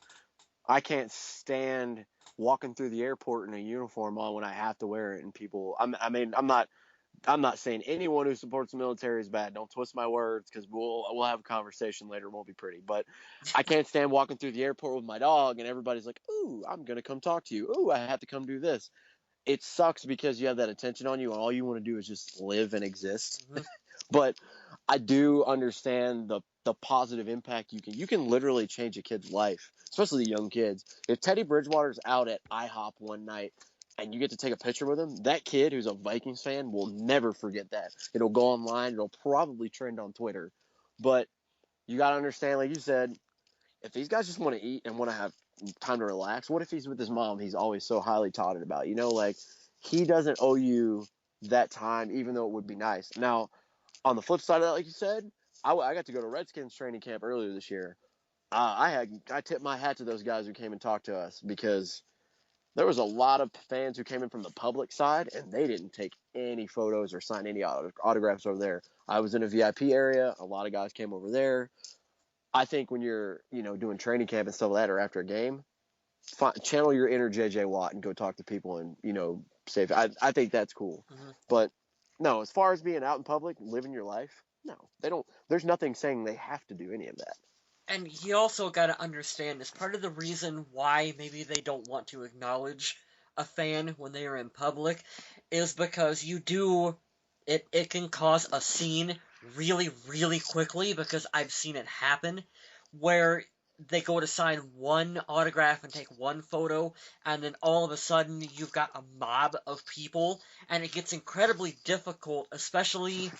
I can't stand walking through the airport in a uniform on when I have to wear it, and people. I'm not saying anyone who supports the military is bad. Don't twist my words, because we'll have a conversation later. It won't be pretty. But I can't stand walking through the airport with my dog, and everybody's like, "Ooh, I'm gonna come talk to you. Ooh, I have to come do this." It sucks because you have that attention on you, and all you want to do is just live and exist. Mhm. But I do understand the positive impact you can literally change a kid's life, especially the young kids. If Teddy Bridgewater's out at IHOP one night and you get to take a picture with him, that kid who's a Vikings fan will never forget that. It'll go online. It'll probably trend on Twitter. But you got to understand, like you said, if these guys just want to eat and want to have time to relax, what if he's with his mom he's always so highly touted about? Like he doesn't owe you that time, even though it would be nice. Now, on the flip side of that, like you said, I got to go to Redskins training camp earlier this year. I tipped my hat to those guys who came and talked to us, because there was a lot of fans who came in from the public side, and they didn't take any photos or sign any autographs over there. I was in a VIP area. A lot of guys came over there. I think when you're, doing training camp and stuff like that, or after a game, channel your inner JJ Watt and go talk to people and, say, I think that's cool. Mm-hmm. But no, as far as being out in public, living your life, no, they don't. There's nothing saying they have to do any of that. And you also got to understand, as part of the reason why maybe they don't want to acknowledge a fan when they are in public is because it can cause a scene really, really quickly, because I've seen it happen where they go to sign one autograph and take one photo, and then all of a sudden you've got a mob of people, and it gets incredibly difficult, especially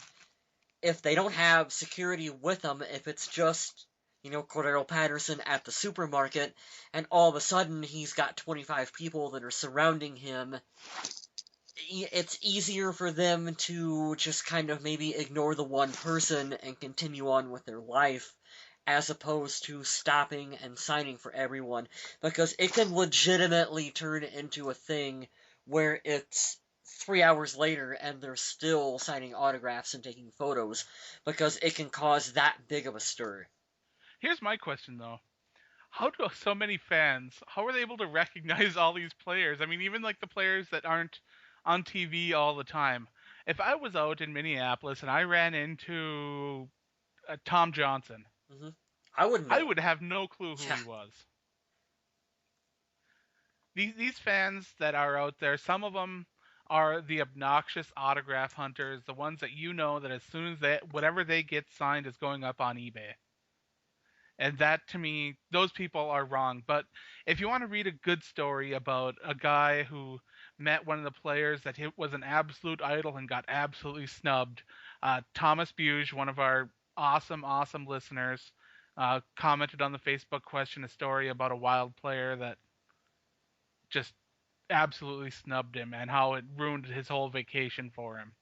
if they don't have security with them, if it's just, Cordero Patterson at the supermarket, and all of a sudden he's got 25 people that are surrounding him. It's easier for them to just kind of maybe ignore the one person and continue on with their life, as opposed to stopping and signing for everyone, because it can legitimately turn into a thing where it's 3 hours later and they're still signing autographs and taking photos, because it can cause that big of a stir. Here's my question, though. How do so many fans, how are they able to recognize all these players? I mean, even like the players that aren't on TV all the time. If I was out in Minneapolis and I ran into Tom Johnson, Mm-hmm. I wouldn't know. I would have no clue who he was. these fans that are out there, some of them are the obnoxious autograph hunters, the ones that that as soon as whatever they get signed is going up on eBay. And that, to me, those people are wrong. But if you want to read a good story about a guy who met one of the players that was an absolute idol and got absolutely snubbed, Thomas Buge, one of our awesome, awesome listeners, commented on the Facebook question a story about a Wild player that just absolutely snubbed him and how it ruined his whole vacation for him.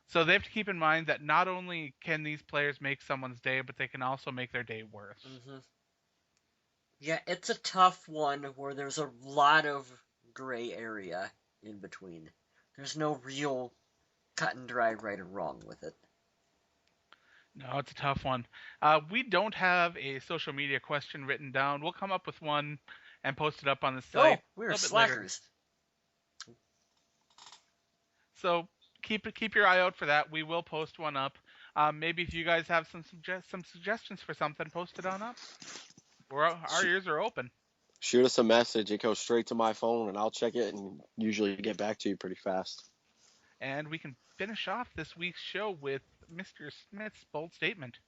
So they have to keep in mind that not only can these players make someone's day, but they can also make their day worse. Mm-hmm. Yeah, it's a tough one where there's a lot of gray area in between. There's no real cut and dry right or wrong with it. No, it's a tough one. We don't have a social media question written down. We'll come up with one and post it up on the site. Oh, we're slackers. So keep your eye out for that. We will post one up. Maybe if you guys have some suggestions for something, post it on up. Our ears are open. Shoot us a message. It goes straight to my phone, and I'll check it and usually get back to you pretty fast. And we can finish off this week's show with Mr. Smith's bold statement.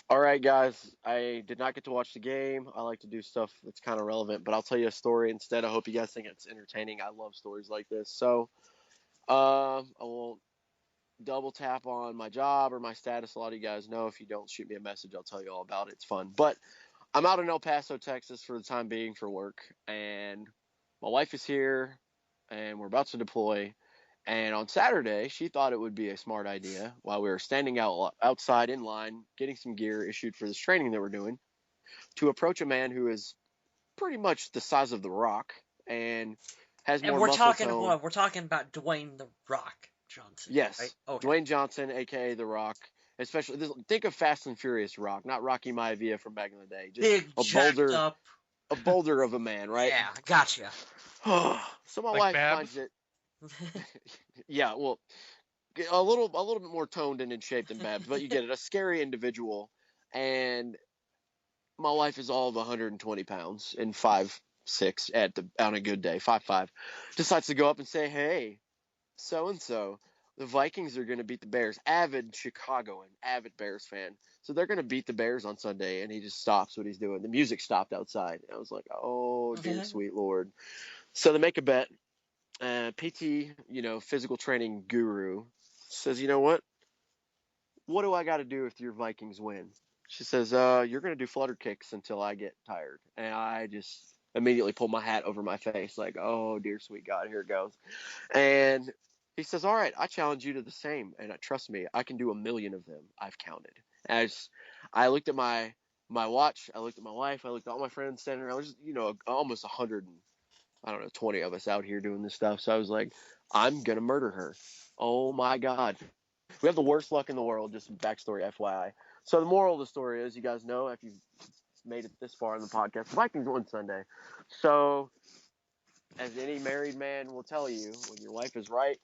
All right, guys. I did not get to watch the game. I like to do stuff that's kind of relevant, but I'll tell you a story instead. I hope you guys think it's entertaining. I love stories like this. So, I won't double tap on my job or my status. A lot of you guys know. If you don't, shoot me a message. I'll tell you all about it. It's fun. But I'm out in El Paso, Texas for the time being for work, and my wife is here, and we're about to deploy. And on Saturday, she thought it would be a smart idea while we were standing outside in line, getting some gear issued for this training that we're doing, to approach a man who is pretty much the size of The Rock and has more muscle tone. We're talking about Dwayne The Rock Johnson. Yes, right? Okay. Dwayne Johnson, a.k.a. The Rock. Especially, think of Fast and Furious Rock, not Rocky Maivia from back in the day. Just big, a boulder of a man, right? Yeah, gotcha. So my wife finds it. Yeah, well, a little bit more toned and in shape than Babs, but you get it. A scary individual, and my wife is all of 120 pounds and 5'6" on a good day, 5'5", decides to go up and say, "Hey, so and so, the Vikings are going to beat the Bears." Avid Chicagoan, avid Bears fan. So they're going to beat the Bears on Sunday, and he just stops what he's doing. The music stopped outside. I was like, oh, dear sweet Lord. So they make a bet. PT, physical training guru, says, "You know what? What do I got to do if your Vikings win?" She says, "You're going to do flutter kicks until I get tired." And I just immediately pull my hat over my face like, oh, dear sweet God, here it goes. And he says, "All right, I challenge you to the same. And trust me, I can do 1,000,000 of them. I've counted." As I looked at my watch, I looked at my wife, I looked at all my friends standing around. There's, almost 120 of us out here doing this stuff. So I was like, I'm going to murder her. Oh, my God. We have the worst luck in the world, just backstory FYI. So the moral of the story is, you guys know, if you've made it this far in the podcast, the Vikings won Sunday. So as any married man will tell you, when your wife is right,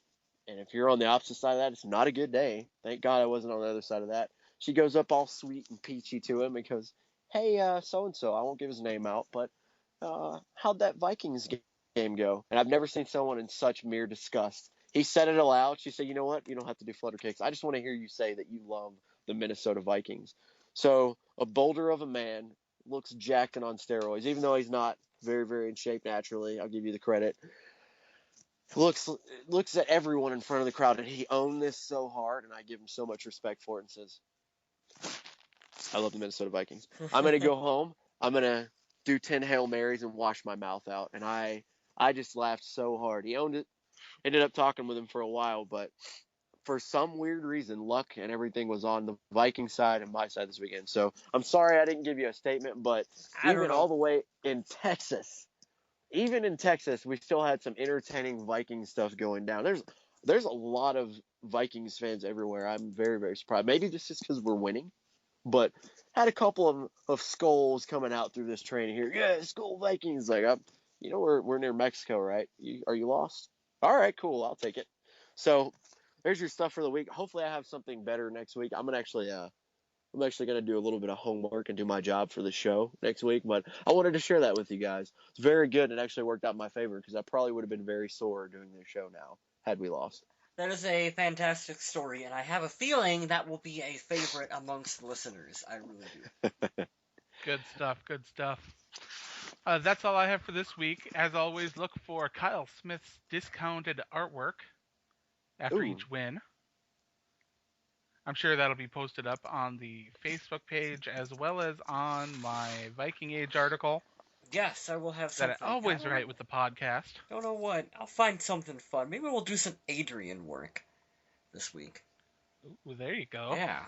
and if you're on the opposite side of that, it's not a good day. Thank God I wasn't on the other side of that. She goes up all sweet and peachy to him and goes, "Hey, so-and-so," I won't give his name out, but how'd that Vikings game go? And I've never seen someone in such mere disgust. He said it aloud. She said, "You know what? You don't have to do flutter kicks. I just want to hear you say that you love the Minnesota Vikings." So a boulder of a man, looks jacked and on steroids, even though he's not very, very in shape naturally. I'll give you the credit. Looks at everyone in front of the crowd, and he owned this so hard, and I give him so much respect for it, and says, "I love the Minnesota Vikings. I'm going to go home. I'm going to do 10 Hail Marys and wash my mouth out." And I just laughed so hard. He owned it. Ended up talking with him for a while, but for some weird reason, luck and everything was on the Viking side and my side this weekend. So I'm sorry I didn't give you a statement, but even all the way in Texas, we still had some entertaining Viking stuff going down. There's a lot of Vikings fans everywhere. I'm very, very surprised. Maybe this is because we're winning, but had a couple of skulls coming out through this training here. Yeah, Skull Vikings. Like, we're near Mexico, right? Are you lost? All right, cool. I'll take it. So there's your stuff for the week. Hopefully I have something better next week. I'm going to actually I'm actually going to do a little bit of homework and do my job for the show next week, but I wanted to share that with you guys. It's very good. It actually worked out in my favor because I probably would have been very sore doing this show now had we lost. That is a fantastic story, and I have a feeling that will be a favorite amongst listeners. I really do. Good stuff. Good stuff. That's all I have for this week. As always, look for Kyle Smith's discounted artwork after each win. I'm sure that'll be posted up on the Facebook page as well as on my Viking Age article. Yes, I will have something. That I always write with the podcast. Don't know what. I'll find something fun. Maybe we'll do some Adrian work this week. Ooh, there you go. Yeah.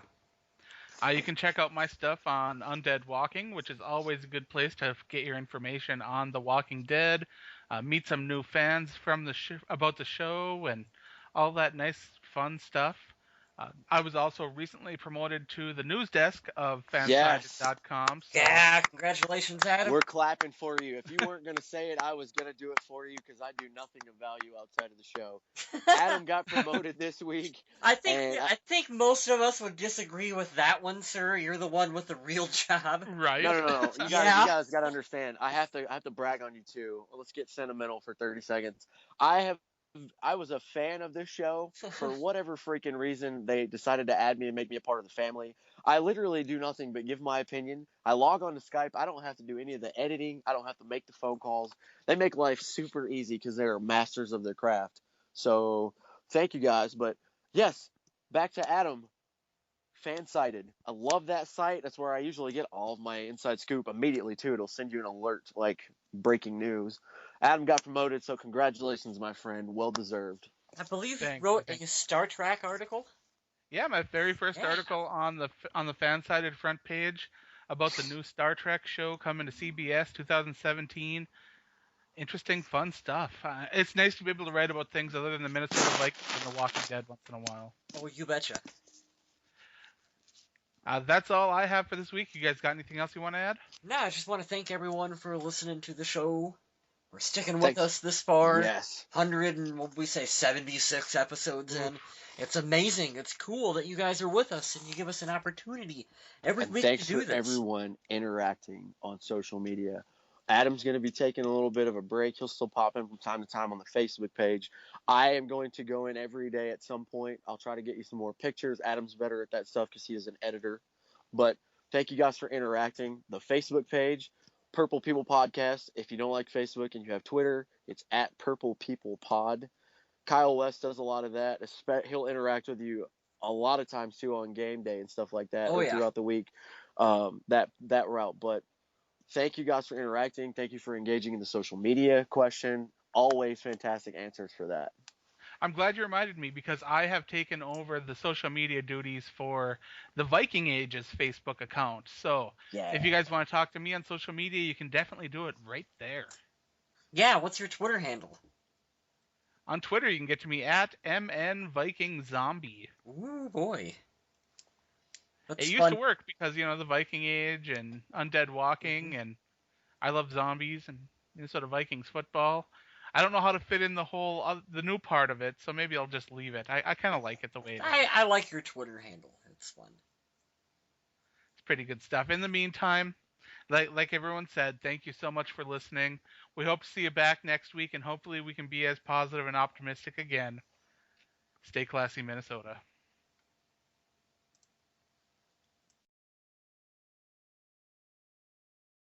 You can check out my stuff on Undead Walking, which is always a good place to get your information on The Walking Dead, meet some new fans from about the show, and all that nice, fun stuff. I was also recently promoted to the news desk of fansided.com. So yeah, congratulations, Adam. We're clapping for you. If you weren't going to say it, I was going to do it for you because I do nothing of value outside of the show. Adam got promoted this week. I think most of us would disagree with that one, sir. You're the one with the real job. Right. No. You guys got to understand. I have to brag on you too. Let's get sentimental for 30 seconds. I was a fan of this show. For whatever freaking reason, they decided to add me and make me a part of the family. I literally do nothing but give my opinion. I log on to Skype. I don't have to do any of the editing. I don't have to make the phone calls. They make life super easy because they're masters of their craft. So thank you guys. But yes, back to Adam. Fansided. I love that site. That's where I usually get all of my inside scoop immediately too. It'll send you an alert like breaking news. Adam got promoted, so congratulations, my friend. Well deserved. I believe you wrote a Star Trek article. Yeah, my very first article on the Fansided front page about the new Star Trek show coming to CBS 2017. Interesting, fun stuff. It's nice to be able to write about things other than the Minnesota Vikings and the Walking Dead once in a while. Oh, you betcha. That's all I have for this week. You guys got anything else you want to add? No, I just want to thank everyone for listening to the show. We're sticking with us this far. Yes. 76 episodes in. It's amazing. It's cool that you guys are with us and you give us an opportunity every week to do this. Thanks for everyone interacting on social media. Adam's going to be taking a little bit of a break. He'll still pop in from time to time on the Facebook page. I am going to go in every day at some point. I'll try to get you some more pictures. Adam's better at that stuff because he is an editor. But thank you guys for interacting. The Facebook page, Purple People Podcast. If you don't like Facebook and you have Twitter, it's at Purple People Pod. Kyle West does a lot of that. He'll interact with you a lot of times too on game day and stuff like that throughout the week. That route. But thank you guys for interacting. Thank you for engaging in the social media question. Always fantastic answers for that. I'm glad you reminded me because I have taken over the social media duties for the Viking Age's Facebook account. So if you guys want to talk to me on social media, you can definitely do it right there. Yeah, what's your Twitter handle? On Twitter, you can get to me at MNVikingZombie. Ooh, boy. It used to work because, the Viking Age and Undead Walking, and I love zombies and Minnesota Vikings football. I don't know how to fit in the new part of it, so maybe I'll just leave it. I kind of like it the way it is. I like your Twitter handle. It's fun. It's pretty good stuff. In the meantime, like everyone said, thank you so much for listening. We hope to see you back next week, and hopefully we can be as positive and optimistic again. Stay classy, Minnesota.